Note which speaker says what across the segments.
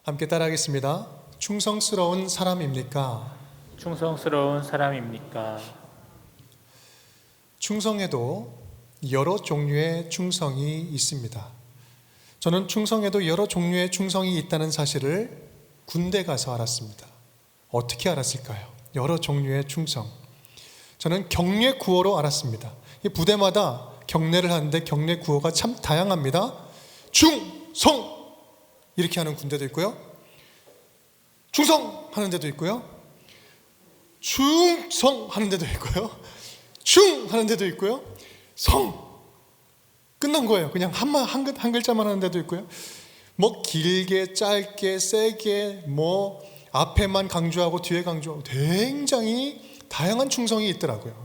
Speaker 1: 함께 따라하겠습니다. 충성스러운 사람입니까?
Speaker 2: 충성스러운 사람입니까?
Speaker 1: 충성에도 여러 종류의 충성이 있습니다. 저는 충성에도 여러 종류의 충성이 있다는 사실을 군대 가서 알았습니다. 어떻게 알았을까요? 여러 종류의 충성. 저는 경례 구호로 알았습니다. 이 부대마다 경례를 하는데 경례 구호가 참 다양합니다. 충성! 이렇게 하는 군대도 있고요. 충성! 하는 데도 있고요. 충성! 하는 데도 있고요. 충! 하는 데도 있고요. 성! 끝난 거예요. 그냥 한 글자만 하는 데도 있고요. 뭐 길게, 짧게, 세게, 뭐 앞에만 강조하고 뒤에 강조하고 굉장히 다양한 충성이 있더라고요.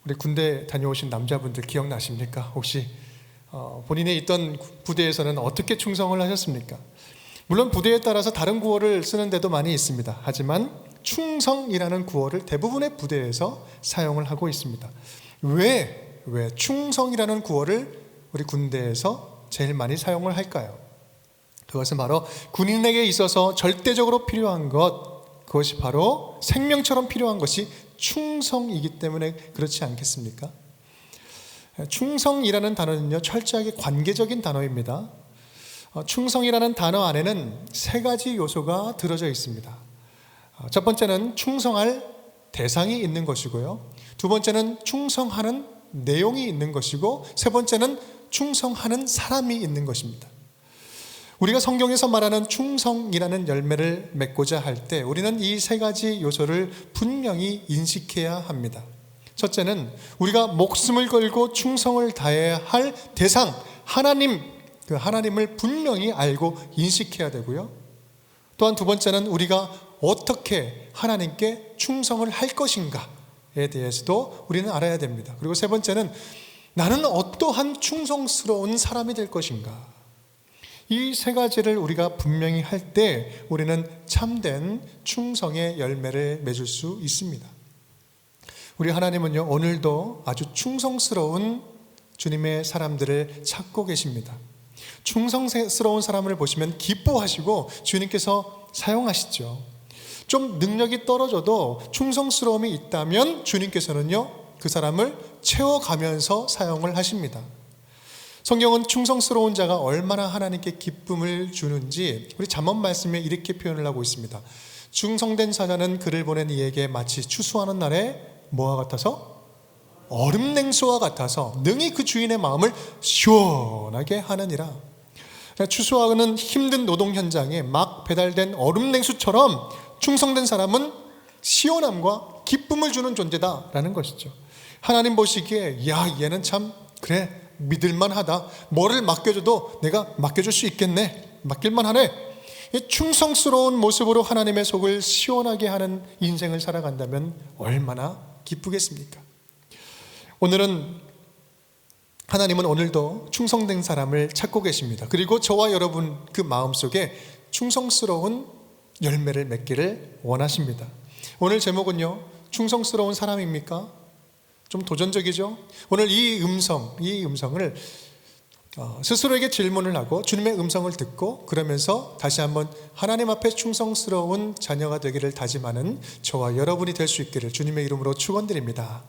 Speaker 1: 우리 군대 다녀오신 남자분들 기억나십니까? 혹시 본인이 있던 부대에서는 어떻게 충성을 하셨습니까? 물론 부대에 따라서 다른 구호를 쓰는 데도 많이 있습니다. 하지만 충성이라는 구호를 대부분의 부대에서 사용을 하고 있습니다. 왜 충성이라는 구호를 우리 군대에서 제일 많이 사용을 할까요? 그것은 바로 군인에게 있어서 절대적으로 필요한 것, 그것이 바로 생명처럼 필요한 것이 충성이기 때문에 그렇지 않겠습니까? 충성이라는 단어는요, 철저하게 관계적인 단어입니다. 충성이라는 단어 안에는 세 가지 요소가 들어져 있습니다. 첫 번째는 충성할 대상이 있는 것이고요. 두 번째는 충성하는 내용이 있는 것이고, 세 번째는 충성하는 사람이 있는 것입니다. 우리가 성경에서 말하는 충성이라는 열매를 맺고자 할 때 우리는 이 세 가지 요소를 분명히 인식해야 합니다. 첫째는 우리가 목숨을 걸고 충성을 다해야 할 대상, 하나님, 그 하나님을 분명히 알고 인식해야 되고요. 또한 두 번째는 우리가 어떻게 하나님께 충성을 할 것인가에 대해서도 우리는 알아야 됩니다. 그리고 세 번째는 나는 어떠한 충성스러운 사람이 될 것인가. 이 세 가지를 우리가 분명히 할 때 우리는 참된 충성의 열매를 맺을 수 있습니다. 우리 하나님은요, 오늘도 아주 충성스러운 주님의 사람들을 찾고 계십니다. 충성스러운 사람을 보시면 기뻐하시고 주님께서 사용하시죠. 좀 능력이 떨어져도 충성스러움이 있다면 주님께서는요, 그 사람을 채워가면서 사용을 하십니다. 성경은 충성스러운 자가 얼마나 하나님께 기쁨을 주는지 우리 잠언 말씀에 이렇게 표현을 하고 있습니다. 충성된 사자는 그를 보낸 이에게 마치 추수하는 날에 뭐와 같아서? 얼음 냉수와 같아서 능히 그 주인의 마음을 시원하게 하느니라. 추수하는 힘든 노동 현장에 막 배달된 얼음 냉수처럼 충성된 사람은 시원함과 기쁨을 주는 존재다라는 것이죠. 하나님 보시기에 야, 얘는 참 그래, 믿을만 하다. 뭐를 맡겨줘도 내가 맡겨줄 수 있겠네. 맡길만 하네. 충성스러운 모습으로 하나님의 속을 시원하게 하는 인생을 살아간다면 얼마나 기쁘겠습니까? 하나님은 오늘도 충성된 사람을 찾고 계십니다. 그리고 저와 여러분 그 마음속에 충성스러운 열매를 맺기를 원하십니다. 오늘 제목은요, 충성스러운 사람입니까? 좀 도전적이죠? 오늘 이 음성을 스스로에게 질문을 하고 주님의 음성을 듣고 그러면서 다시 한번 하나님 앞에 충성스러운 자녀가 되기를 다짐하는 저와 여러분이 될 수 있기를 주님의 이름으로 축원드립니다.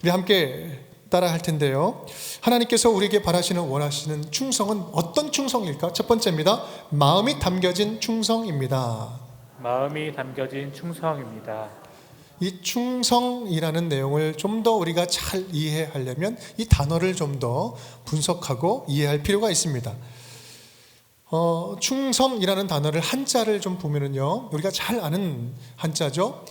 Speaker 1: 우리 함께 따라 할 텐데요. 하나님께서 우리에게 원하시는 충성은 어떤 충성일까? 첫 번째입니다. 마음이 담겨진 충성입니다.
Speaker 2: 마음이 담겨진 충성입니다.
Speaker 1: 이 충성이라는 내용을 좀 더 우리가 잘 이해하려면 이 단어를 좀 더 분석하고 이해할 필요가 있습니다. 충성이라는 단어를 한자를 좀 보면은요, 우리가 잘 아는 한자죠.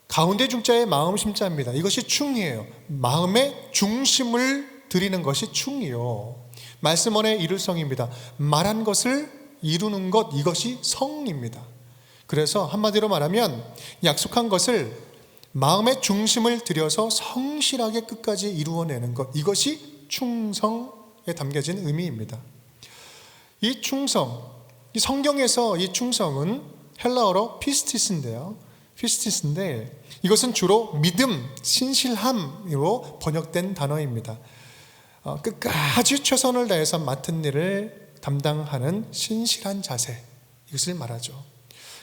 Speaker 1: 가운데 중자의 마음 심자입니다. 이것이 충이에요. 마음의 중심을 드리는 것이 충이요. 말씀원의 이룰성입니다. 말한 것을 이루는 것, 이것이 성입니다. 그래서 한마디로 말하면 약속한 것을 마음의 중심을 들여서 성실하게 끝까지 이루어내는 것, 이것이 충성에 담겨진 의미입니다. 이 충성, 이 성경에서 이 충성은 헬라어로 피스티스인데 이것은 주로 믿음, 신실함으로 번역된 단어입니다. 끝까지 최선을 다해서 맡은 일을 담당하는 신실한 자세, 이것을 말하죠.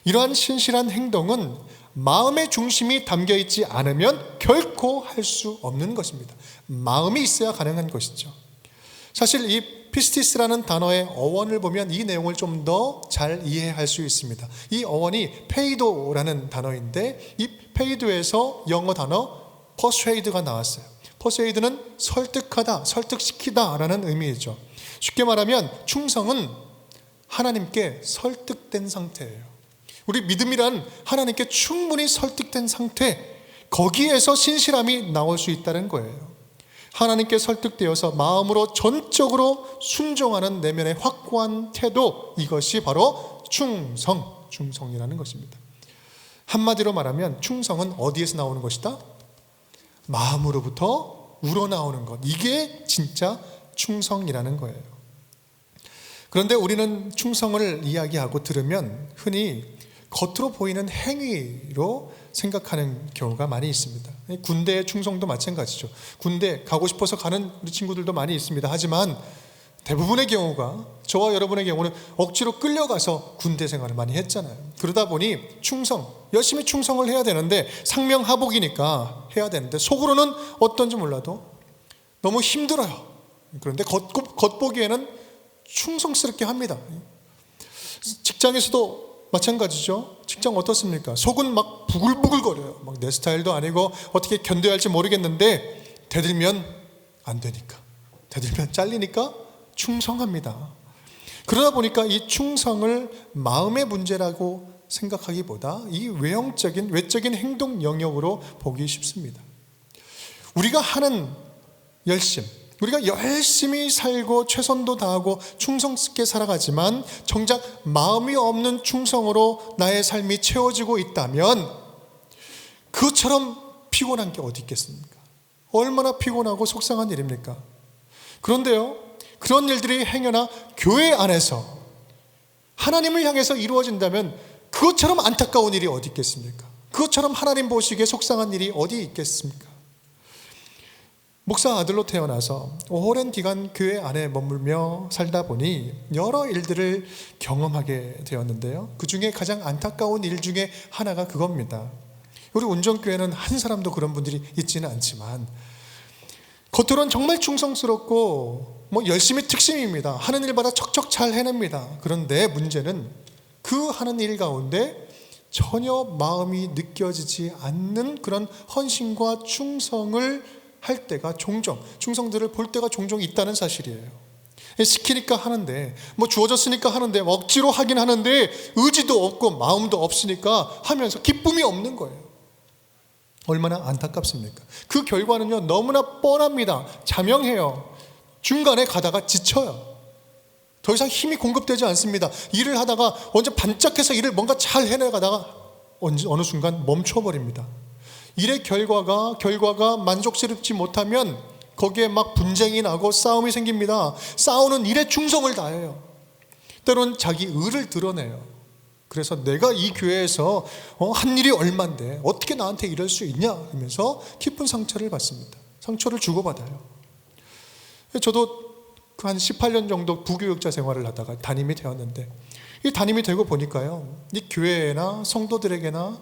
Speaker 1: 이러한 신실한 행동은 마음의 중심이 담겨 있지 않으면 결코 할 수 없는 것입니다. 마음이 있어야 가능한 것이죠. 사실 이 피스티스라는 단어의 어원을 보면 이 내용을 좀 더 잘 이해할 수 있습니다. 이 어원이 페이도라는 단어인데 이 페이도에서 영어 단어 persuade가 나왔어요. persuade는 설득하다, 설득시키다 라는 의미이죠. 쉽게 말하면 충성은 하나님께 설득된 상태예요. 우리 믿음이란 하나님께 충분히 설득된 상태, 거기에서 신실함이 나올 수 있다는 거예요. 하나님께 설득되어서 마음으로 전적으로 순종하는 내면의 확고한 태도, 이것이 바로 충성이라는 것입니다. 한마디로 말하면 충성은 어디에서 나오는 것이다? 마음으로부터 우러나오는 것, 이게 진짜 충성이라는 거예요. 그런데 우리는 충성을 이야기하고 들으면 흔히 겉으로 보이는 행위로 생각하는 경우가 많이 있습니다. 군대의 충성도 마찬가지죠. 군대 가고 싶어서 가는 우리 친구들도 많이 있습니다. 하지만 대부분의 경우가, 저와 여러분의 경우는 억지로 끌려가서 군대 생활을 많이 했잖아요. 그러다 보니 열심히 충성을 해야 되는데, 상명하복이니까 해야 되는데 속으로는 어떤지 몰라도 너무 힘들어요. 그런데 겉보기에는 충성스럽게 합니다. 직장에서도 마찬가지죠. 직장 어떻습니까? 속은 막 부글부글거려요. 막 내 스타일도 아니고 어떻게 견뎌야 할지 모르겠는데 대들면 안 되니까, 대들면 잘리니까 충성합니다. 그러다 보니까 이 충성을 마음의 문제라고 생각하기보다 이 외적인 행동 영역으로 보기 쉽습니다. 우리가 하는 열심, 우리가 열심히 살고 최선도 다하고 충성스럽게 살아가지만 정작 마음이 없는 충성으로 나의 삶이 채워지고 있다면 그것처럼 피곤한 게 어디 있겠습니까? 얼마나 피곤하고 속상한 일입니까? 그런데요, 그런 일들이 행여나 교회 안에서 하나님을 향해서 이루어진다면 그것처럼 안타까운 일이 어디 있겠습니까? 그것처럼 하나님 보시기에 속상한 일이 어디 있겠습니까? 목사 아들로 태어나서 오랜 기간 교회 안에 머물며 살다 보니 여러 일들을 경험하게 되었는데요, 그 중에 가장 안타까운 일 중에 하나가 그겁니다. 우리 운정교회는 한 사람도 그런 분들이 있지는 않지만 겉으로는 정말 충성스럽고 열심히 특심입니다. 하는 일마다 척척 잘 해냅니다. 그런데 문제는 그 하는 일 가운데 전혀 마음이 느껴지지 않는 그런 헌신과 충성을 할 때가 종종, 충성들을 볼 때가 종종 있다는 사실이에요. 시키니까 하는데, 주어졌으니까 하는데, 억지로 하긴 하는데 의지도 없고 마음도 없으니까 하면서 기쁨이 없는 거예요. 얼마나 안타깝습니까? 그 결과는요, 너무나 뻔합니다. 자명해요. 중간에 가다가 지쳐요. 더 이상 힘이 공급되지 않습니다. 일을 하다가 완전 반짝해서 일을 뭔가 잘 해내가다가 어느 순간 멈춰버립니다. 일의 결과가 만족스럽지 못하면 거기에 막 분쟁이 나고 싸움이 생깁니다. 싸우는 일에 충성을 다해요. 때로는 자기 의를 드러내요. 그래서 내가 이 교회에서 한 일이 얼만데 어떻게 나한테 이럴 수 있냐 하면서 깊은 상처를 받습니다. 상처를 주고받아요. 저도 한 18년 정도 부교육자 생활을 하다가 담임이 되었는데, 이 담임이 되고 보니까요, 이 교회나 성도들에게나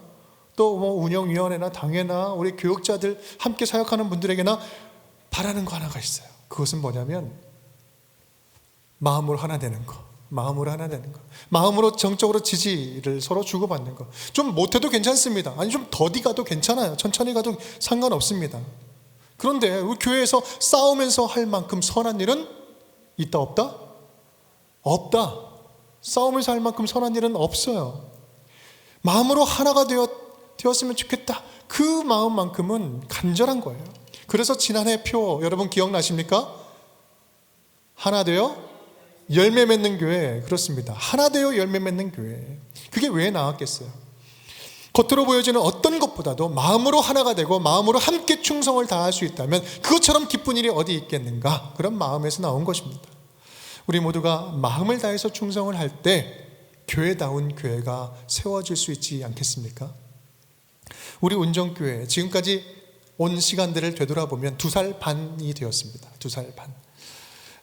Speaker 1: 또 운영위원회나 당회나 우리 교육자들 함께 사역하는 분들에게나 바라는 거 하나가 있어요. 그것은 뭐냐면 마음으로 하나 되는 거, 마음으로 정적으로 지지를 서로 주고받는 거. 좀 못해도 괜찮습니다. 아니 좀 더디 가도 괜찮아요. 천천히 가도 상관없습니다. 그런데 우리 교회에서 싸우면서 할 만큼 선한 일은 있다 없다? 없다. 싸우면서 할 만큼 선한 일은 없어요. 마음으로 하나가 되었으면 좋겠다. 그 마음만큼은 간절한 거예요. 그래서 지난해 표 여러분 기억나십니까? 하나 되어 열매 맺는 교회. 그렇습니다. 하나 되어 열매 맺는 교회. 그게 왜 나왔겠어요? 겉으로 보여지는 어떤 것보다도 마음으로 하나가 되고 마음으로 함께 충성을 다할 수 있다면 그것처럼 기쁜 일이 어디 있겠는가? 그런 마음에서 나온 것입니다. 우리 모두가 마음을 다해서 충성을 할 때 교회다운 교회가 세워질 수 있지 않겠습니까? 우리 운정교회 지금까지 온 시간들을 되돌아보면 2살 반이 되었습니다. 2살 반.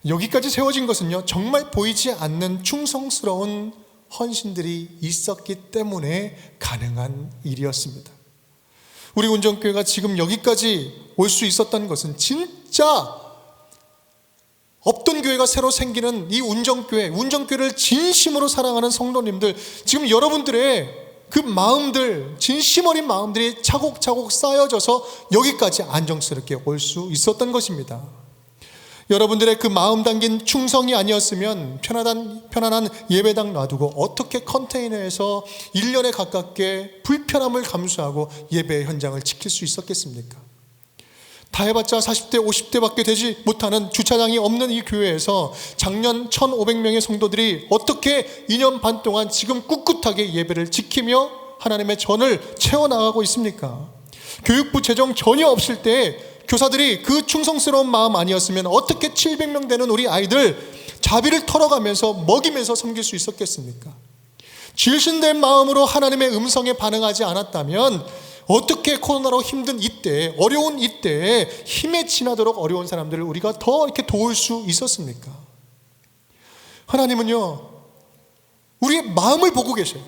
Speaker 1: 여기까지 세워진 것은요, 정말 보이지 않는 충성스러운 헌신들이 있었기 때문에 가능한 일이었습니다. 우리 운정교회가 지금 여기까지 올 수 있었던 것은 진짜 없던 교회가 새로 생기는 이 운정교회를 진심으로 사랑하는 성도님들, 지금 여러분들의 그 마음들, 진심 어린 마음들이 차곡차곡 쌓여져서 여기까지 안정스럽게 올 수 있었던 것입니다. 여러분들의 그 마음 담긴 충성이 아니었으면 편안한 예배당 놔두고 어떻게 컨테이너에서 1년에 가깝게 불편함을 감수하고 예배 현장을 지킬 수 있었겠습니까? 다 해봤자 40대, 50대밖에 되지 못하는 주차장이 없는 이 교회에서 작년 1,500명의 성도들이 어떻게 2년 반 동안 지금 꿋꿋하게 예배를 지키며 하나님의 전을 채워나가고 있습니까? 교육부 재정 전혀 없을 때 교사들이 그 충성스러운 마음 아니었으면 어떻게 700명 되는 우리 아이들 자비를 털어가면서 먹이면서 섬길 수 있었겠습니까? 질신된 마음으로 하나님의 음성에 반응하지 않았다면 어떻게 코로나로 힘든 이때, 어려운 이때에 힘에 지나도록 어려운 사람들을 우리가 더 이렇게 도울 수 있었습니까? 하나님은요, 우리의 마음을 보고 계셔요.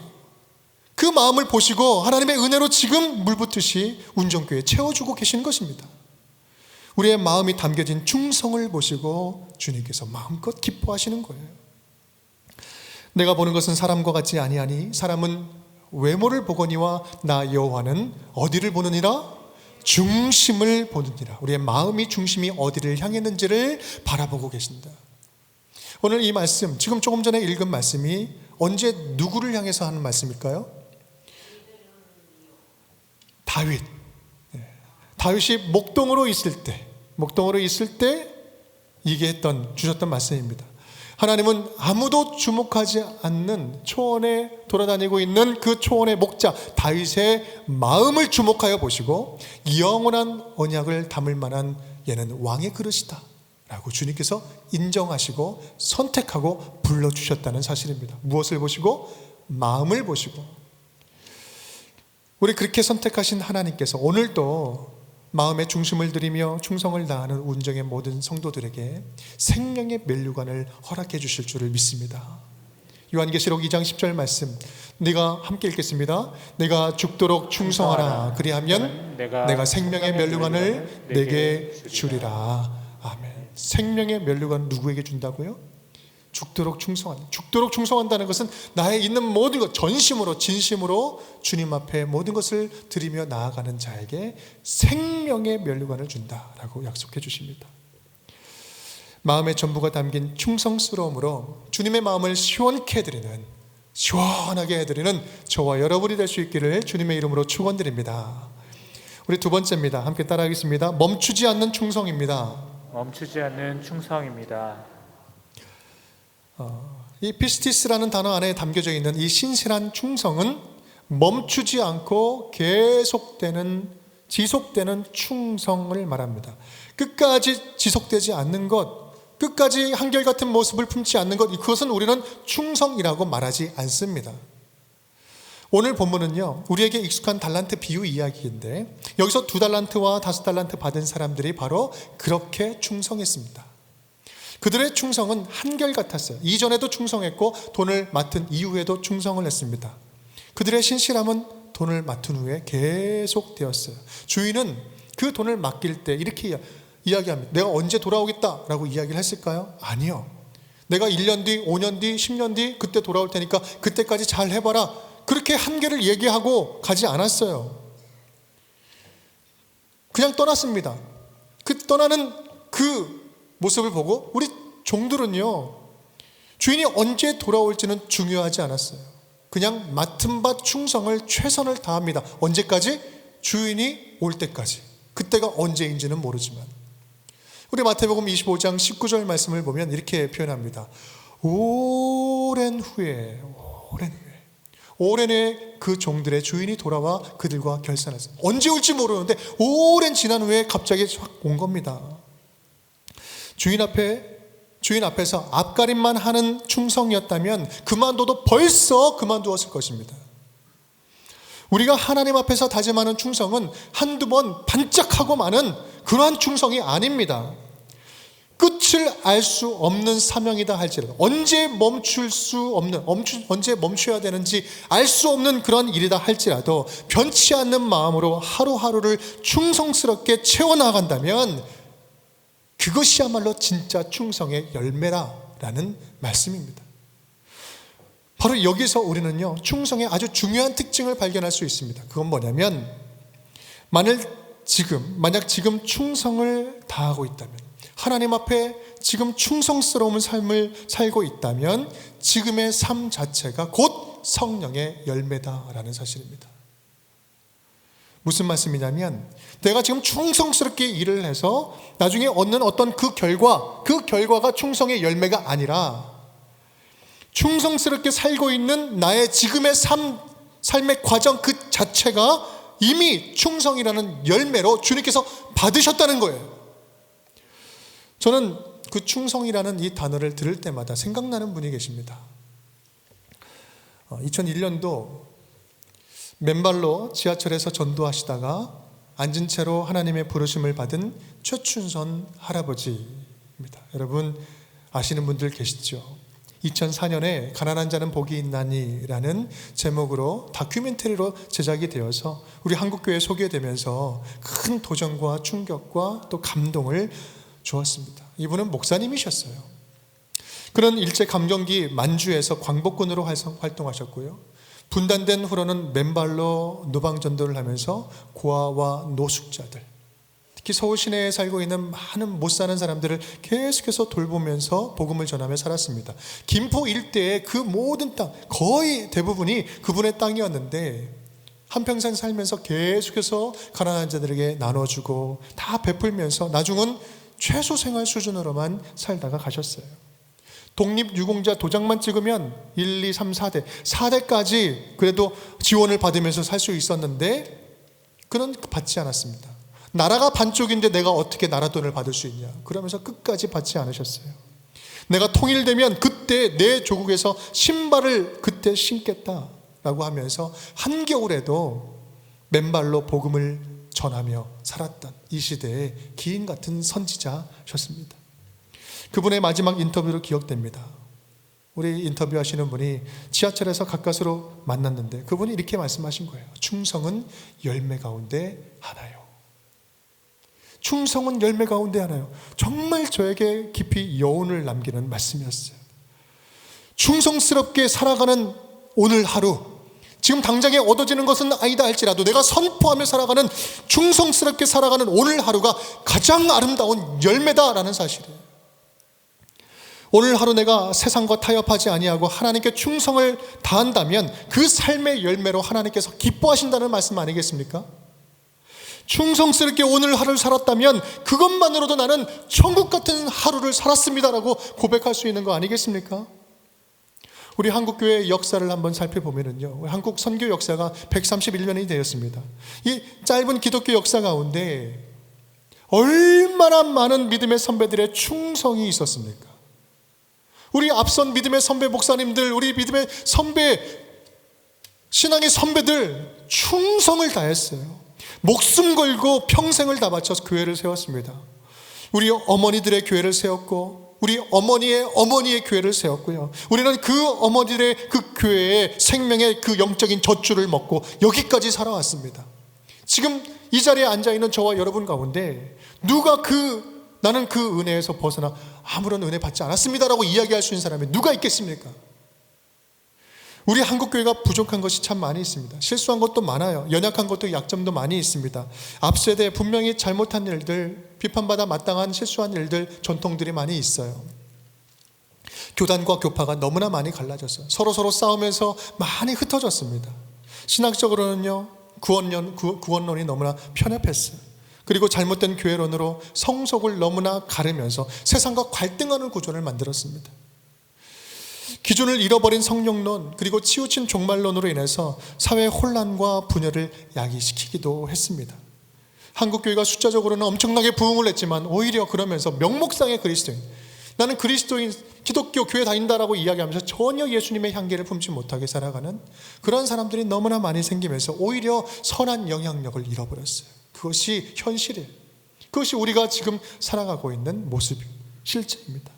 Speaker 1: 그 마음을 보시고 하나님의 은혜로 지금 물붓듯이 운정교회에 채워주고 계신 것입니다. 우리의 마음이 담겨진 충성을 보시고 주님께서 마음껏 기뻐하시는 거예요. 내가 보는 것은 사람과 같지 아니하니 사람은 외모를 보거니와 나 여호와는 어디를 보느니라? 중심을 보느니라. 우리의 마음이 중심이 어디를 향했는지를 바라보고 계신다. 오늘 이 말씀, 지금 조금 전에 읽은 말씀이 언제 누구를 향해서 하는 말씀일까요? 다윗. 다윗이 목동으로 있을 때 주셨던 말씀입니다. 하나님은 아무도 주목하지 않는 초원에 돌아다니고 있는 그 초원의 목자 다윗의 마음을 주목하여 보시고 영원한 언약을 담을 만한 얘는 왕의 그릇이다 라고 주님께서 인정하시고 선택하고 불러주셨다는 사실입니다. 무엇을 보시고? 마음을 보시고. 우리 그렇게 선택하신 하나님께서 오늘도 마음의 중심을 들이며 충성을 다하는 운정의 모든 성도들에게 생명의 면류관을 허락해 주실 줄을 믿습니다. 요한계시록 2장 10절 말씀, 내가 함께 읽겠습니다. 내가 죽도록 충성하라. 그리하면 내가 생명의 면류관을 내게 주리라. 아멘. 생명의 면류관 누구에게 준다고요? 죽도록 충성한다는 것은 나의 있는 모든 것, 전심으로 진심으로 주님 앞에 모든 것을 드리며 나아가는 자에게 생명의 면류관을 준다라고 약속해 주십니다. 마음의 전부가 담긴 충성스러움으로 주님의 마음을 시원하게 해드리는 저와 여러분이 될 수 있기를 주님의 이름으로 축원드립니다. 우리 두 번째입니다. 함께 따라하겠습니다. 멈추지 않는 충성입니다.
Speaker 2: 멈추지 않는 충성입니다.
Speaker 1: 이 피스티스라는 단어 안에 담겨져 있는 이 신실한 충성은 멈추지 않고 지속되는 충성을 말합니다. 끝까지 지속되지 않는 것, 끝까지 한결같은 모습을 품지 않는 것, 그것은 우리는 충성이라고 말하지 않습니다. 오늘 본문은요, 우리에게 익숙한 달란트 비유 이야기인데 여기서 2달란트와 5달란트 받은 사람들이 바로 그렇게 충성했습니다. 그들의 충성은 한결같았어요. 이전에도 충성했고 돈을 맡은 이후에도 충성을 했습니다. 그들의 신실함은 돈을 맡은 후에 계속되었어요. 주인은 그 돈을 맡길 때 이렇게 이야기합니다. 내가 언제 돌아오겠다라고 이야기를 했을까요? 아니요. 내가 1년 뒤, 5년 뒤, 10년 뒤 그때 돌아올 테니까 그때까지 잘 해봐라. 그렇게 한계를 얘기하고 가지 않았어요. 그냥 떠났습니다. 그 떠나는 그 모습을 보고 우리 종들은요, 주인이 언제 돌아올지는 중요하지 않았어요. 그냥 맡은 바 충성을 최선을 다합니다. 언제까지? 주인이 올 때까지. 그때가 언제인지는 모르지만. 우리 마태복음 25장 19절 말씀을 보면 이렇게 표현합니다. 오랜 후에 그 종들의 주인이 돌아와 그들과 결산했어요. 언제 올지 모르는데 오랜 지난 후에 갑자기 확 온 겁니다. 주인 앞에서 앞가림만 하는 충성이었다면 그만둬도 벌써 그만두었을 것입니다. 우리가 하나님 앞에서 다짐하는 충성은 한두 번 반짝하고 마는 그러한 충성이 아닙니다. 끝을 알 수 없는 사명이다 할지라도, 언제 멈출 수 없는, 언제 멈춰야 되는지 알 수 없는 그런 일이다 할지라도 변치 않는 마음으로 하루하루를 충성스럽게 채워나간다면 그것이야말로 진짜 충성의 열매라라는 말씀입니다. 바로 여기서 우리는요, 충성의 아주 중요한 특징을 발견할 수 있습니다. 그건 뭐냐면, 만약 지금 충성을 다하고 있다면, 하나님 앞에 지금 충성스러운 삶을 살고 있다면 지금의 삶 자체가 곧 성령의 열매다라는 사실입니다. 무슨 말씀이냐면, 내가 지금 충성스럽게 일을 해서 나중에 얻는 어떤 그 결과가 충성의 열매가 아니라, 충성스럽게 살고 있는 나의 지금의 삶의 과정 그 자체가 이미 충성이라는 열매로 주님께서 받으셨다는 거예요. 저는 그 충성이라는 이 단어를 들을 때마다 생각나는 분이 계십니다. 2001년도 맨발로 지하철에서 전도하시다가 앉은 채로 하나님의 부르심을 받은 최춘선 할아버지입니다. 여러분 아시는 분들 계시죠? 2004년에 가난한 자는 복이 있나니라는 제목으로 다큐멘터리로 제작이 되어서 우리 한국교회에 소개되면서 큰 도전과 충격과 또 감동을 주었습니다. 이분은 목사님이셨어요. 그런 일제 감경기 만주에서 광복군으로 활동하셨고요. 분단된 후로는 맨발로 노방전도를 하면서 고아와 노숙자들, 특히 서울 시내에 살고 있는 많은 못 사는 사람들을 계속해서 돌보면서 복음을 전하며 살았습니다. 김포 일대의 그 모든 땅, 거의 대부분이 그분의 땅이었는데 한평생 살면서 계속해서 가난한 자들에게 나눠주고 다 베풀면서 나중은 최소 생활 수준으로만 살다가 가셨어요. 독립유공자 도장만 찍으면 1, 2, 3, 4대까지 그래도 지원을 받으면서 살 수 있었는데 그는 받지 않았습니다. 나라가 반쪽인데 내가 어떻게 나라 돈을 받을 수 있냐, 그러면서 끝까지 받지 않으셨어요. 내가 통일되면 그때 내 조국에서 신발을 그때 신겠다라고 하면서 한겨울에도 맨발로 복음을 전하며 살았던 이 시대의 기인 같은 선지자셨습니다. 그분의 마지막 인터뷰로 기억됩니다. 우리 인터뷰하시는 분이 지하철에서 가까스로 만났는데 그분이 이렇게 말씀하신 거예요. 충성은 열매 가운데 하나요. 충성은 열매 가운데 하나요. 정말 저에게 깊이 여운을 남기는 말씀이었어요. 충성스럽게 살아가는 오늘 하루, 지금 당장에 얻어지는 것은 아니다 할지라도 내가 선포하며 살아가는, 충성스럽게 살아가는 오늘 하루가 가장 아름다운 열매다라는 사실이에요. 오늘 하루 내가 세상과 타협하지 아니하고 하나님께 충성을 다한다면 그 삶의 열매로 하나님께서 기뻐하신다는 말씀 아니겠습니까? 충성스럽게 오늘 하루를 살았다면 그것만으로도 나는 천국 같은 하루를 살았습니다라고 고백할 수 있는 거 아니겠습니까? 우리 한국교회의 역사를 한번 살펴보면요, 한국 선교 역사가 131년이 되었습니다. 이 짧은 기독교 역사 가운데 얼마나 많은 믿음의 선배들의 충성이 있었습니까? 우리 앞선 믿음의 선배 목사님들, 우리 믿음의 선배, 신앙의 선배들 충성을 다했어요. 목숨 걸고 평생을 다 바쳐서 교회를 세웠습니다. 우리 어머니들의 교회를 세웠고 우리 어머니의 어머니의 교회를 세웠고요. 우리는 그 어머니들의 그 교회의 생명의 그 영적인 젖줄을 먹고 여기까지 살아왔습니다. 지금 이 자리에 앉아있는 저와 여러분 가운데 누가 나는 그 은혜에서 벗어나 아무런 은혜 받지 않았습니다라고 이야기할 수 있는 사람이 누가 있겠습니까? 우리 한국교회가 부족한 것이 참 많이 있습니다. 실수한 것도 많아요. 연약한 것도, 약점도 많이 있습니다. 앞세대 분명히 잘못한 일들, 비판받아 마땅한 실수한 일들, 전통들이 많이 있어요. 교단과 교파가 너무나 많이 갈라졌어요. 서로 싸우면서 많이 흩어졌습니다. 신학적으로는요, 구원론이 너무나 편협했어요. 그리고 잘못된 교회론으로 성속을 너무나 가르면서 세상과 갈등하는 구조를 만들었습니다. 기준을 잃어버린 성령론, 그리고 치우친 종말론으로 인해서 사회 혼란과 분열을 야기시키기도 했습니다. 한국교회가 숫자적으로는 엄청나게 부흥을 했지만 오히려 그러면서 명목상의 그리스도인, 나는 그리스도인, 기독교 교회 다닌다라고 이야기하면서 전혀 예수님의 향기를 품지 못하게 살아가는 그런 사람들이 너무나 많이 생기면서 오히려 선한 영향력을 잃어버렸어요. 그것이 현실이에요. 그것이 우리가 지금 살아가고 있는 모습이에요. 실제입니다.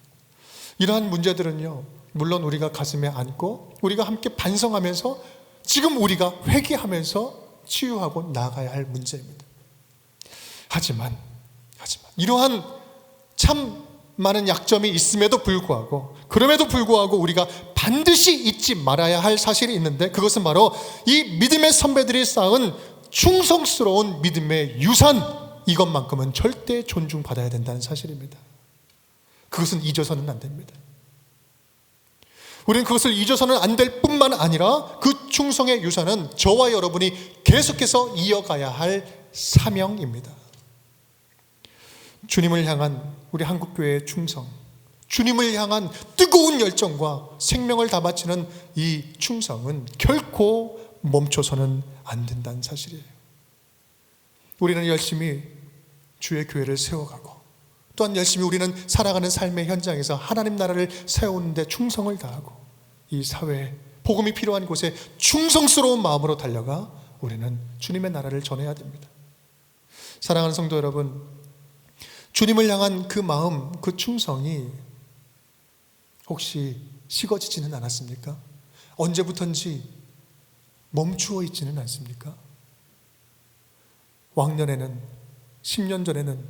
Speaker 1: 이러한 문제들은요, 물론 우리가 가슴에 안고 우리가 함께 반성하면서 지금 우리가 회개하면서 치유하고 나가야 할 문제입니다. 하지만 이러한 참 많은 약점이 있음에도 불구하고, 그럼에도 불구하고 우리가 반드시 잊지 말아야 할 사실이 있는데, 그것은 바로 이 믿음의 선배들이 쌓은 충성스러운 믿음의 유산, 이것만큼은 절대 존중받아야 된다는 사실입니다. 그것은 잊어서는 안 됩니다. 우리는 그것을 잊어서는 안 될 뿐만 아니라 그 충성의 유산은 저와 여러분이 계속해서 이어가야 할 사명입니다. 주님을 향한 우리 한국교회의 충성, 주님을 향한 뜨거운 열정과 생명을 다 바치는 이 충성은 결코 멈춰서는 안 된다는 사실이에요. 우리는 열심히 주의 교회를 세워가고, 또한 열심히 우리는 살아가는 삶의 현장에서 하나님 나라를 세우는 데 충성을 다하고, 이 사회에 복음이 필요한 곳에 충성스러운 마음으로 달려가 우리는 주님의 나라를 전해야 됩니다. 사랑하는 성도 여러분, 주님을 향한 그 마음, 그 충성이 혹시 식어지지는 않았습니까? 언제부턴지 멈추어 있지는 않습니까? 왕년에는, 10년 전에는,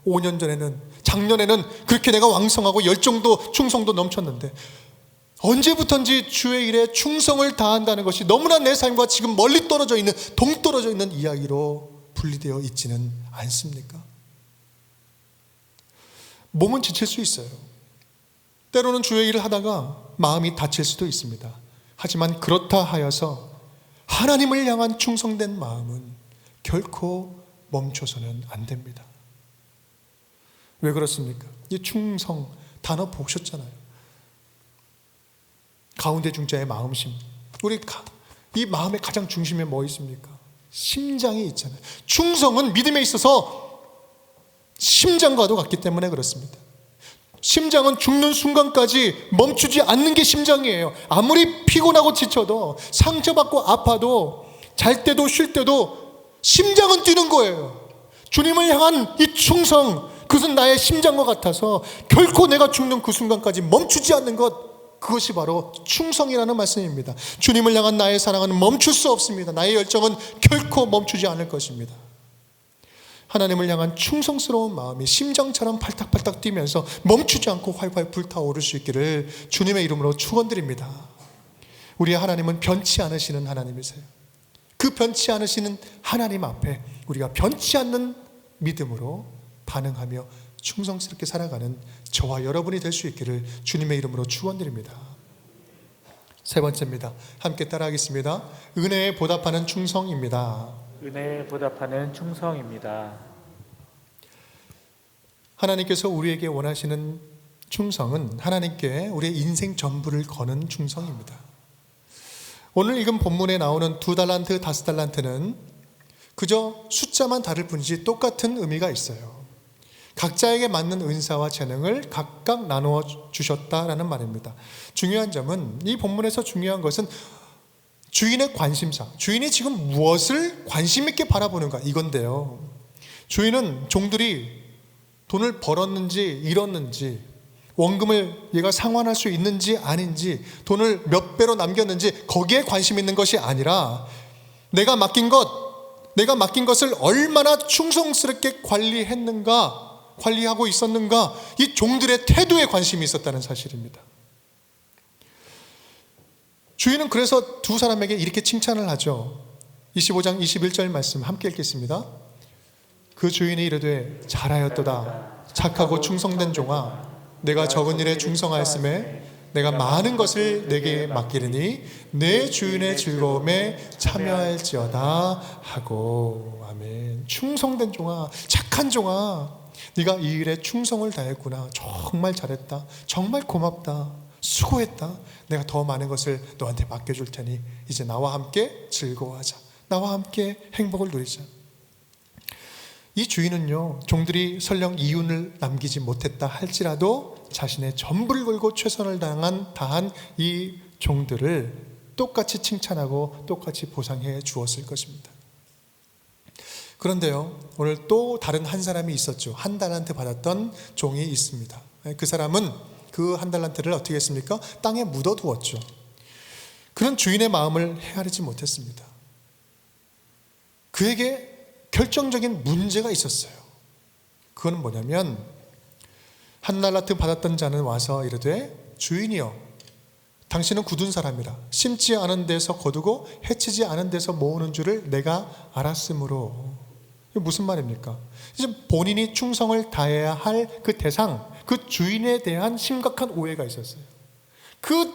Speaker 1: 5년 전에는, 작년에는 그렇게 내가 왕성하고 열정도 충성도 넘쳤는데, 언제부턴지 주의 일에 충성을 다한다는 것이 너무나 내 삶과 지금 멀리 떨어져 있는, 동떨어져 있는 이야기로 분리되어 있지는 않습니까? 몸은 지칠 수 있어요. 때로는 주의 일을 하다가 마음이 다칠 수도 있습니다. 하지만 그렇다 하여서 하나님을 향한 충성된 마음은 결코 멈춰서는 안 됩니다. 왜 그렇습니까? 이 충성 단어 보셨잖아요. 가운데 중자의 마음심. 우리 이 마음의 가장 중심에 뭐 있습니까? 심장이 있잖아요. 충성은 믿음에 있어서 심장과도 같기 때문에 그렇습니다. 심장은 죽는 순간까지 멈추지 않는 게 심장이에요. 아무리 피곤하고 지쳐도, 상처받고 아파도, 잘 때도 쉴 때도 심장은 뛰는 거예요. 주님을 향한 이 충성, 그것은 나의 심장과 같아서 결코 내가 죽는 그 순간까지 멈추지 않는 것, 그것이 바로 충성이라는 말씀입니다. 주님을 향한 나의 사랑은 멈출 수 없습니다. 나의 열정은 결코 멈추지 않을 것입니다. 하나님을 향한 충성스러운 마음이 심장처럼 팔딱팔딱 뛰면서 멈추지 않고 활활 불타오를 수 있기를 주님의 이름으로 축원드립니다. 우리의 하나님은 변치 않으시는 하나님이세요. 그 변치 않으시는 하나님 앞에 우리가 변치 않는 믿음으로 반응하며 충성스럽게 살아가는 저와 여러분이 될 수 있기를 주님의 이름으로 축원드립니다. 세 번째입니다. 함께 따라하겠습니다. 은혜에 보답하는 충성입니다.
Speaker 2: 은혜에 보답하는 충성입니다.
Speaker 1: 하나님께서 우리에게 원하시는 충성은 하나님께 우리의 인생 전부를 거는 충성입니다. 오늘 읽은 본문에 나오는 2달란트, 5달란트는 그저 숫자만 다를 뿐이지 똑같은 의미가 있어요. 각자에게 맞는 은사와 재능을 각각 나누어 주셨다라는 말입니다. 중요한 점은, 이 본문에서 중요한 것은 주인의 관심사, 주인이 지금 무엇을 관심 있게 바라보는가, 이건데요. 주인은 종들이 돈을 벌었는지 잃었는지, 원금을 얘가 상환할 수 있는지 아닌지, 돈을 몇 배로 남겼는지 거기에 관심 있는 것이 아니라 내가 맡긴 것을 얼마나 충성스럽게 관리하고 있었는가, 이 종들의 태도에 관심이 있었다는 사실입니다. 주인은 그래서 두 사람에게 이렇게 칭찬을 하죠. 25장 21절 말씀 함께 읽겠습니다. 그 주인이 이르되 잘하였도다 착하고 충성된 종아, 내가 적은 일에 충성하였음에 내가 많은 것을 내게 맡기르니 내 주인의 즐거움에 참여할지어다 하고. 아멘. 충성된 종아, 착한 종아, 네가 이 일에 충성을 다했구나. 정말 잘했다. 정말 고맙다. 수고했다. 내가 더 많은 것을 너한테 맡겨줄 테니 이제 나와 함께 즐거워하자. 나와 함께 행복을 누리자. 이 주인은요, 종들이 설령 이윤을 남기지 못했다 할지라도 자신의 전부를 걸고 최선을 다한 이 종들을 똑같이 칭찬하고 똑같이 보상해 주었을 것입니다. 그런데요, 오늘 또 다른 한 사람이 있었죠. 1달란트 받았던 종이 있습니다. 그 사람은 그 한 달란트를 어떻게 했습니까? 땅에 묻어두었죠. 그는 주인의 마음을 헤아리지 못했습니다. 그에게 결정적인 문제가 있었어요. 그건 뭐냐면 한 달란트 받았던 자는 와서 이르되 주인이여 당신은 굳은 사람이라 심지 않은 데서 거두고 해치지 않은 데서 모으는 줄을 내가 알았으므로. 이게 무슨 말입니까? 이제 본인이 충성을 다해야 할 그 대상, 그 주인에 대한 심각한 오해가 있었어요. 그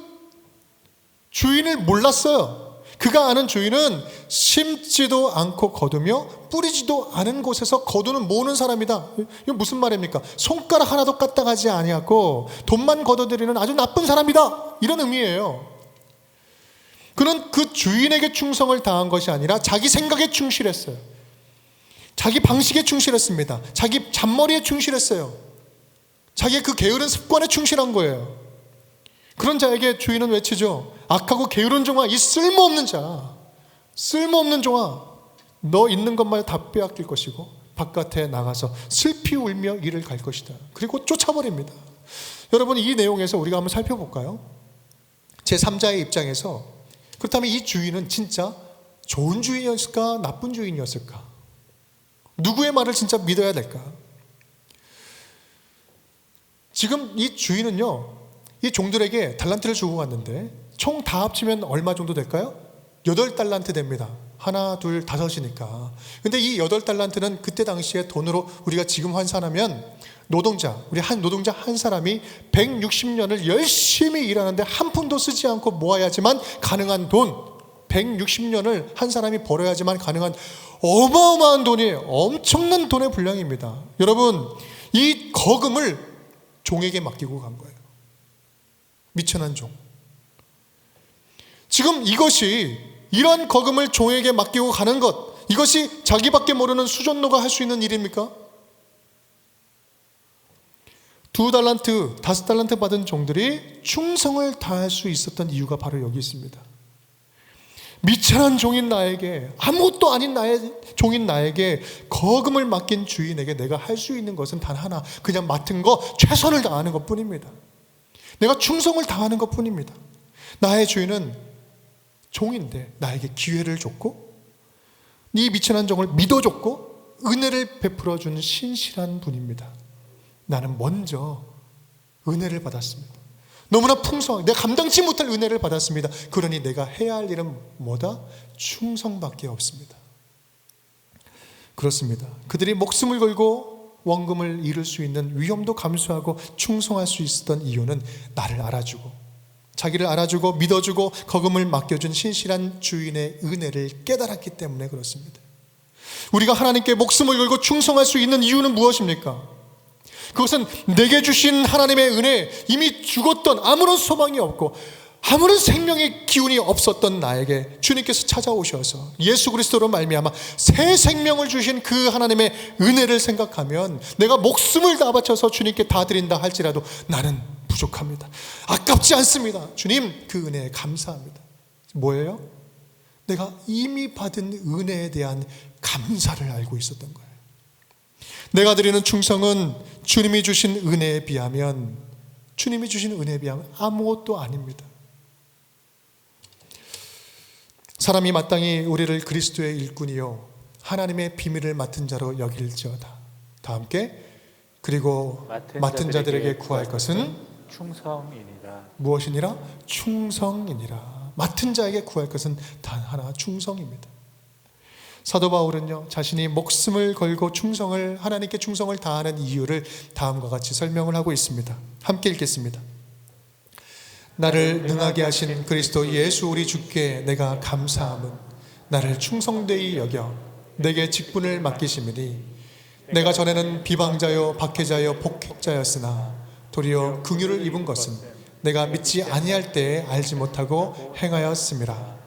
Speaker 1: 주인을 몰랐어요. 그가 아는 주인은 심지도 않고 거두며 뿌리지도 않은 곳에서 거두는 모으는 사람이다. 이게 무슨 말입니까? 손가락 하나도 까딱하지 아니하고 돈만 거둬들이는 아주 나쁜 사람이다. 이런 의미예요. 그는 그 주인에게 충성을 다한 것이 아니라 자기 생각에 충실했어요. 자기 방식에 충실했습니다. 자기 잔머리에 충실했어요. 자기의 그 게으른 습관에 충실한 거예요. 그런 자에게 주인은 외치죠. 악하고 게으른 종아, 이 쓸모없는 자, 쓸모없는 종아, 너 있는 것만 다 빼앗길 것이고 바깥에 나가서 슬피 울며 일을 갈 것이다. 그리고 쫓아버립니다. 여러분, 이 내용에서 우리가 한번 살펴볼까요? 제3자의 입장에서 그렇다면 이 주인은 진짜 좋은 주인이었을까, 나쁜 주인이었을까? 누구의 말을 진짜 믿어야 될까? 지금 이 주인은요, 이 종들에게 달란트를 주고 갔는데 총 다 합치면 얼마 정도 될까요? 8달란트 됩니다. 하나, 둘, 다섯이니까. 근데 이 8달란트는 그때 당시에 돈으로 우리가 지금 환산하면 우리 한 노동자 한 사람이 160년을 열심히 일하는데 한 푼도 쓰지 않고 모아야지만 가능한 돈, 160년을 한 사람이 벌어야지만 가능한 어마어마한 돈이에요. 엄청난 돈의 분량입니다. 여러분, 이 거금을 종에게 맡기고 간 거예요. 미천한 종. 지금 이런 거금을 종에게 맡기고 가는 것, 이것이 자기밖에 모르는 수존노가 할 수 있는 일입니까? 2달란트, 5달란트 받은 종들이 충성을 다할 수 있었던 이유가 바로 여기 있습니다. 미천한 종인 나에게, 아무것도 아닌 종인 나에게 거금을 맡긴 주인에게 내가 할 수 있는 것은 단 하나, 그냥 맡은 거 최선을 다하는 것 뿐입니다. 내가 충성을 다하는 것 뿐입니다. 나의 주인은 종인데 나에게 기회를 줬고, 이 미천한 종을 믿어줬고 은혜를 베풀어 주는 신실한 분입니다. 나는 먼저 은혜를 받았습니다. 너무나 풍성하게 내가 감당치 못할 은혜를 받았습니다. 그러니 내가 해야 할 일은 뭐다? 충성밖에 없습니다. 그렇습니다. 그들이 목숨을 걸고 원금을 잃을 수 있는 위험도 감수하고 충성할 수 있었던 이유는 나를 알아주고 자기를 알아주고 믿어주고 거금을 맡겨준 신실한 주인의 은혜를 깨달았기 때문에 그렇습니다. 우리가 하나님께 목숨을 걸고 충성할 수 있는 이유는 무엇입니까? 그것은 내게 주신 하나님의 은혜, 이미 죽었던, 아무런 소망이 없고 아무런 생명의 기운이 없었던 나에게 주님께서 찾아오셔서 예수 그리스도로 말미암아 새 생명을 주신 그 하나님의 은혜를 생각하면 내가 목숨을 다 바쳐서 주님께 다 드린다 할지라도 나는 부족합니다. 아깝지 않습니다. 주님, 그 은혜에 감사합니다. 뭐예요? 내가 이미 받은 은혜에 대한 감사를 알고 있었던 거예요. 내가 드리는 충성은 주님이 주신 은혜에 비하면 아무것도 아닙니다. 사람이 마땅히 우리를 그리스도의 일꾼이요 하나님의 비밀을 맡은 자로 여길지어다. 다 함께, 그리고 맡은 자들에게 구할 것은
Speaker 2: 충성이니라.
Speaker 1: 무엇이니라? 충성이니라. 맡은 자에게 구할 것은 단 하나, 충성입니다. 사도 바울은요, 자신이 목숨을 걸고 하나님께 충성을 다하는 이유를 다음과 같이 설명을 하고 있습니다. 함께 읽겠습니다. 나를 능하게 하신 그리스도 예수 우리 주께 내가 감사함은 나를 충성되이 여겨 내게 직분을 맡기심이니 내가 전에는 비방자요 박해자요 폭행자였으나 도리어 긍휼을 입은 것은 내가 믿지 아니할 때에 알지 못하고 행하였음이라.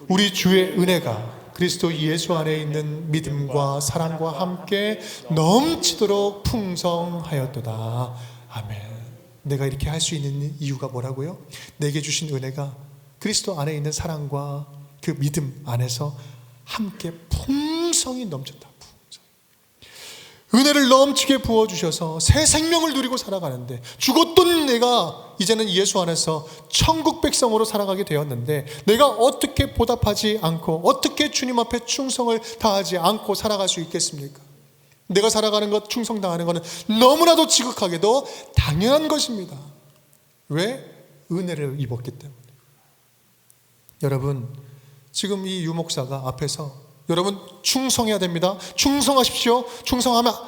Speaker 1: 우리 주의 은혜가 그리스도 예수 안에 있는 믿음과 사랑과 함께 넘치도록 풍성하였도다. 아멘. 내가 이렇게 할 수 있는 이유가 뭐라고요? 내게 주신 은혜가 그리스도 안에 있는 사랑과 그 믿음 안에서 함께 풍성히 넘쳤다. 은혜를 넘치게 부어주셔서 새 생명을 누리고 살아가는데, 죽었던 내가 이제는 예수 안에서 천국 백성으로 살아가게 되었는데, 내가 어떻게 보답하지 않고 어떻게 주님 앞에 충성을 다하지 않고 살아갈 수 있겠습니까? 내가 살아가는 것, 충성당하는 것은 너무나도 지극하게도 당연한 것입니다. 왜? 은혜를 입었기 때문에. 여러분, 지금 이 유목사가 앞에서 여러분 충성해야 됩니다, 충성하십시오,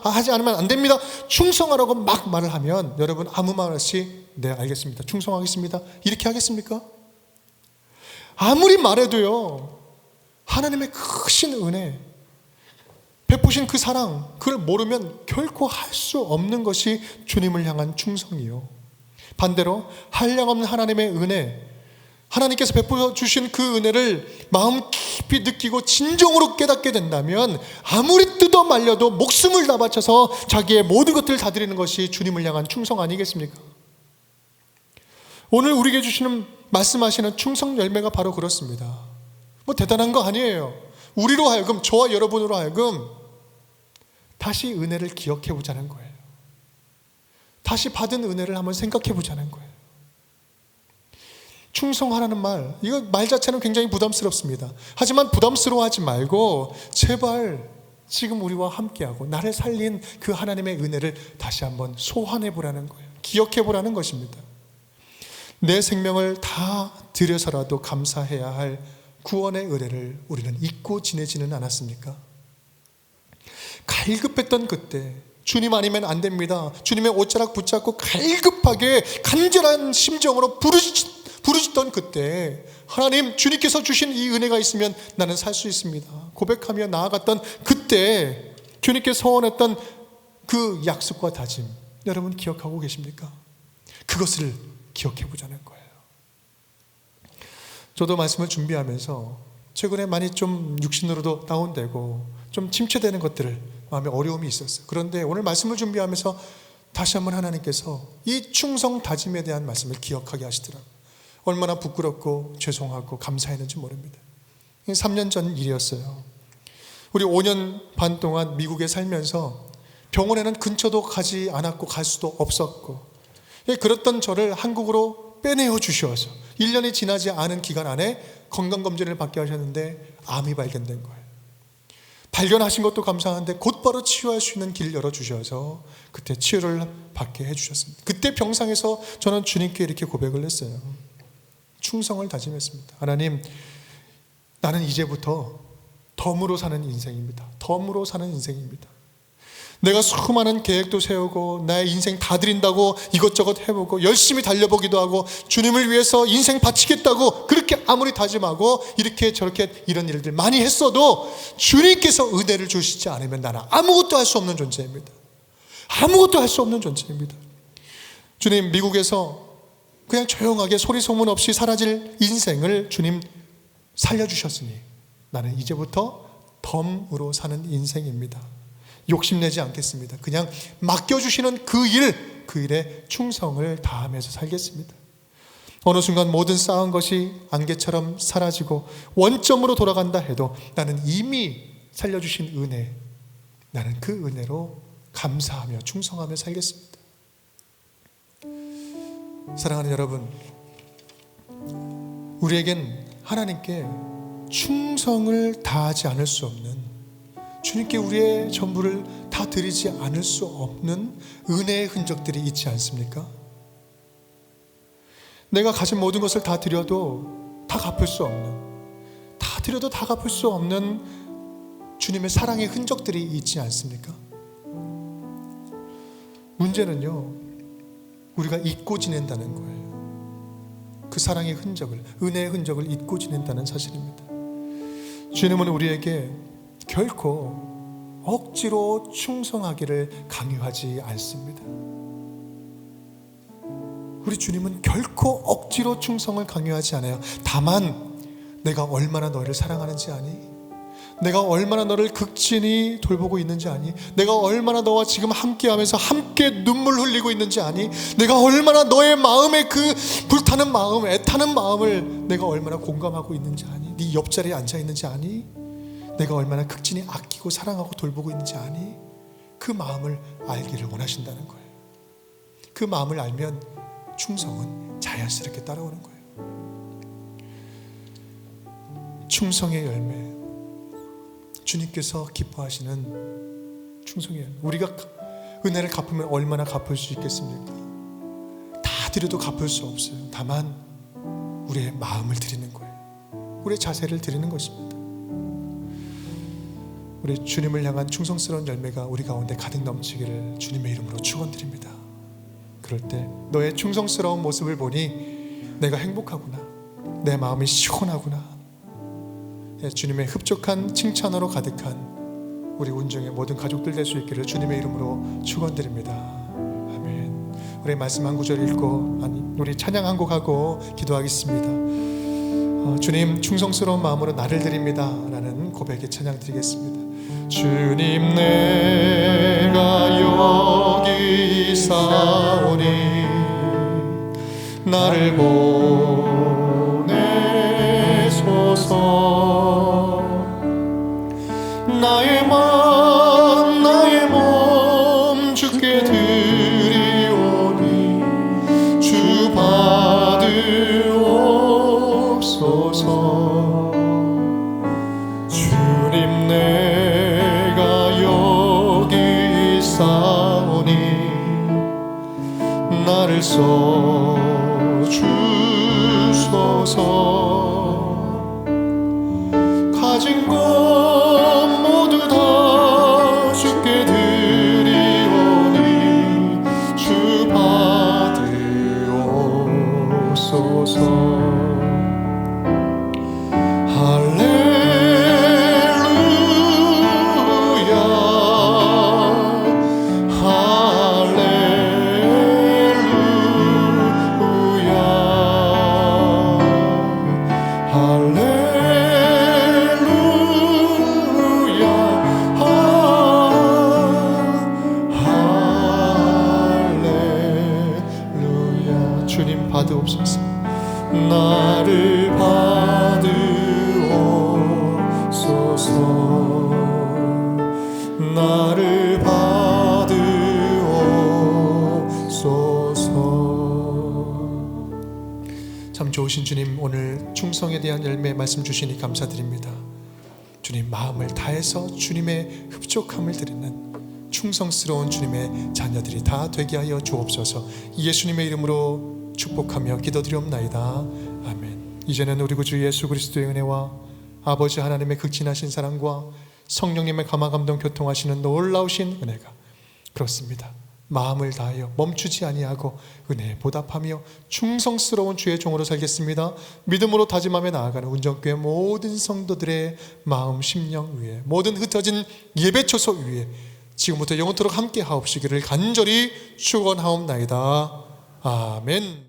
Speaker 1: 하지 않으면 안 됩니다, 충성하라고 막 말을 하면 여러분 아무 말 없이 네 알겠습니다, 충성하겠습니다 이렇게 하겠습니까? 아무리 말해도요, 하나님의 크신 은혜, 베푸신 그 사랑, 그걸 모르면 결코 할 수 없는 것이 주님을 향한 충성이요. 반대로 한량없는 하나님의 은혜, 하나님께서 베풀어 주신 그 은혜를 마음 깊이 느끼고 진정으로 깨닫게 된다면 아무리 뜯어 말려도 목숨을 다 바쳐서 자기의 모든 것들을 다 드리는 것이 주님을 향한 충성 아니겠습니까? 오늘 우리에게 주시는, 말씀하시는 충성 열매가 바로 그렇습니다. 뭐 대단한 거 아니에요. 우리로 하여금, 저와 여러분으로 하여금 다시 은혜를 기억해 보자는 거예요. 다시 받은 은혜를 한번 생각해 보자는 거예요. 충성하라는 말, 이거 말 자체는 굉장히 부담스럽습니다. 하지만 부담스러워하지 말고 제발 지금 우리와 함께하고 나를 살린 그 하나님의 은혜를 다시 한번 소환해 보라는 거예요. 기억해 보라는 것입니다. 내 생명을 다 들여서라도 감사해야 할 구원의 은혜를 우리는 잊고 지내지는 않았습니까? 갈급했던 그때, 주님 아니면 안 됩니다, 주님의 옷자락 붙잡고 갈급하게 간절한 심정으로 부르짖던 그때, 하나님, 주님께서 주신 이 은혜가 있으면 나는 살 수 있습니다 고백하며 나아갔던 그때 주님께 서원했던 그 약속과 다짐, 여러분 기억하고 계십니까? 그것을 기억해 보자는 거예요. 저도 말씀을 준비하면서 최근에 많이 좀 육신으로도 다운되고 좀 침체되는 것들을 마음에 어려움이 있었어요. 그런데 오늘 말씀을 준비하면서 다시 한번 하나님께서 이 충성 다짐에 대한 말씀을 기억하게 하시더라고요. 얼마나 부끄럽고 죄송하고 감사했는지 모릅니다. 3년 전 일이었어요. 우리 5년 반 동안 미국에 살면서 병원에는 근처도 가지 않았고 갈 수도 없었고, 그랬던 저를 한국으로 빼내어 주셔서 1년이 지나지 않은 기간 안에 건강검진을 받게 하셨는데 암이 발견된 거예요. 발견하신 것도 감사한데 곧바로 치유할 수 있는 길을 열어주셔서 그때 치유를 받게 해주셨습니다. 그때 병상에서 저는 주님께 이렇게 고백을 했어요. 충성을 다짐했습니다. 하나님, 나는 이제부터 덤으로 사는 인생입니다. 덤으로 사는 인생입니다. 내가 수많은 계획도 세우고 나의 인생 다 드린다고 이것저것 해보고 열심히 달려보기도 하고 주님을 위해서 인생 바치겠다고 그렇게 아무리 다짐하고 이렇게 저렇게 이런 일들 많이 했어도 주님께서 은혜를 주시지 않으면 나는 아무것도 할 수 없는 존재입니다. 아무것도 할 수 없는 존재입니다. 주님, 미국에서 그냥 조용하게 소리 소문 없이 사라질 인생을 주님 살려주셨으니 나는 이제부터 덤으로 사는 인생입니다. 욕심내지 않겠습니다. 그냥 맡겨주시는 그 일에 충성을 다하면서 살겠습니다. 어느 순간 모든 쌓은 것이 안개처럼 사라지고 원점으로 돌아간다 해도 나는 이미 살려주신 은혜, 나는 그 은혜로 감사하며 충성하며 살겠습니다. 사랑하는 여러분, 우리에겐 하나님께 충성을 다하지 않을 수 없는, 주님께 우리의 전부를 다 드리지 않을 수 없는 은혜의 흔적들이 있지 않습니까? 내가 가진 모든 것을 다 드려도 다 갚을 수 없는 주님의 사랑의 흔적들이 있지 않습니까? 문제는요, 우리가 잊고 지낸다는 거예요. 그 사랑의 흔적을, 은혜의 흔적을 잊고 지낸다는 사실입니다. 주님은 우리에게 결코 억지로 충성하기를 강요하지 않습니다. 우리 주님은 결코 억지로 충성을 강요하지 않아요. 다만 내가 얼마나 너를 사랑하는지 아니? 내가 얼마나 너를 극진히 돌보고 있는지 아니? 내가 얼마나 너와 지금 함께하면서 함께 눈물 흘리고 있는지 아니? 내가 얼마나 너의 마음에 그 불타는 마음, 애타는 마음을 내가 얼마나 공감하고 있는지 아니? 네 옆자리에 앉아 있는지 아니? 내가 얼마나 극진히 아끼고 사랑하고 돌보고 있는지 아니? 그 그 마음을 알기를 원하신다는 거예요. 그 마음을 알면 충성은 자연스럽게 따라오는 거예요. 충성의 열매, 주님께서 기뻐하시는 충성의 열매. 우리가 은혜를 갚으면 얼마나 갚을 수 있겠습니까? 다 드려도 갚을 수 없어요. 다만 우리의 마음을 드리는 거예요. 우리의 자세를 드리는 것입니다. 우리 주님을 향한 충성스러운 열매가 우리 가운데 가득 넘치기를 주님의 이름으로 축원드립니다. 그럴 때 너의 충성스러운 모습을 보니 내가 행복하구나, 내 마음이 시원하구나, 주님의 흡족한 칭찬으로 가득한 우리 운정의 모든 가족들 될 수 있기를 주님의 이름으로 축원드립니다. 아멘. 우리 말씀 한 구절 읽고 우리 찬양 한 곡 하고 기도하겠습니다. 주님, 충성스러운 마음으로 나를 드립니다 라는 고백의 찬양 드리겠습니다. 주님, 내가 여기 있사오니 나를 보내소서. 나의 몸 주께 드리오니 주 받으옵소서. 주님, 내가 여기 있사오니 나를 써주소서. 가진 것 모두 다 주께 드리오니 주 받으옵소서. 주님 받으옵소서. 나를 받으옵소서. 나를 받으옵소서. 참 좋으신 주님, 오늘 충성에 대한 열매 말씀 주시니 감사드립니다. 주님, 마음을 다해서 주님의 흡족함을 드리는 충성스러운 주님의 자녀들이 다 되게 하여 주옵소서. 예수님의 이름으로 축복하며 기도드리옵나이다. 아멘. 이제는 우리 구주 예수 그리스도의 은혜와 아버지 하나님의 극진하신 사랑과 성령님의 감화감동 교통하시는 놀라우신 은혜가, 그렇습니다, 마음을 다하여 멈추지 아니하고 은혜에 보답하며 충성스러운 주의 종으로 살겠습니다. 믿음으로 다짐하며 나아가는 운정교회 모든 성도들의 마음 심령 위에, 모든 흩어진 예배초소 위에 지금부터 영원토록 함께 하옵시기를 간절히 축원하옵나이다. 아멘.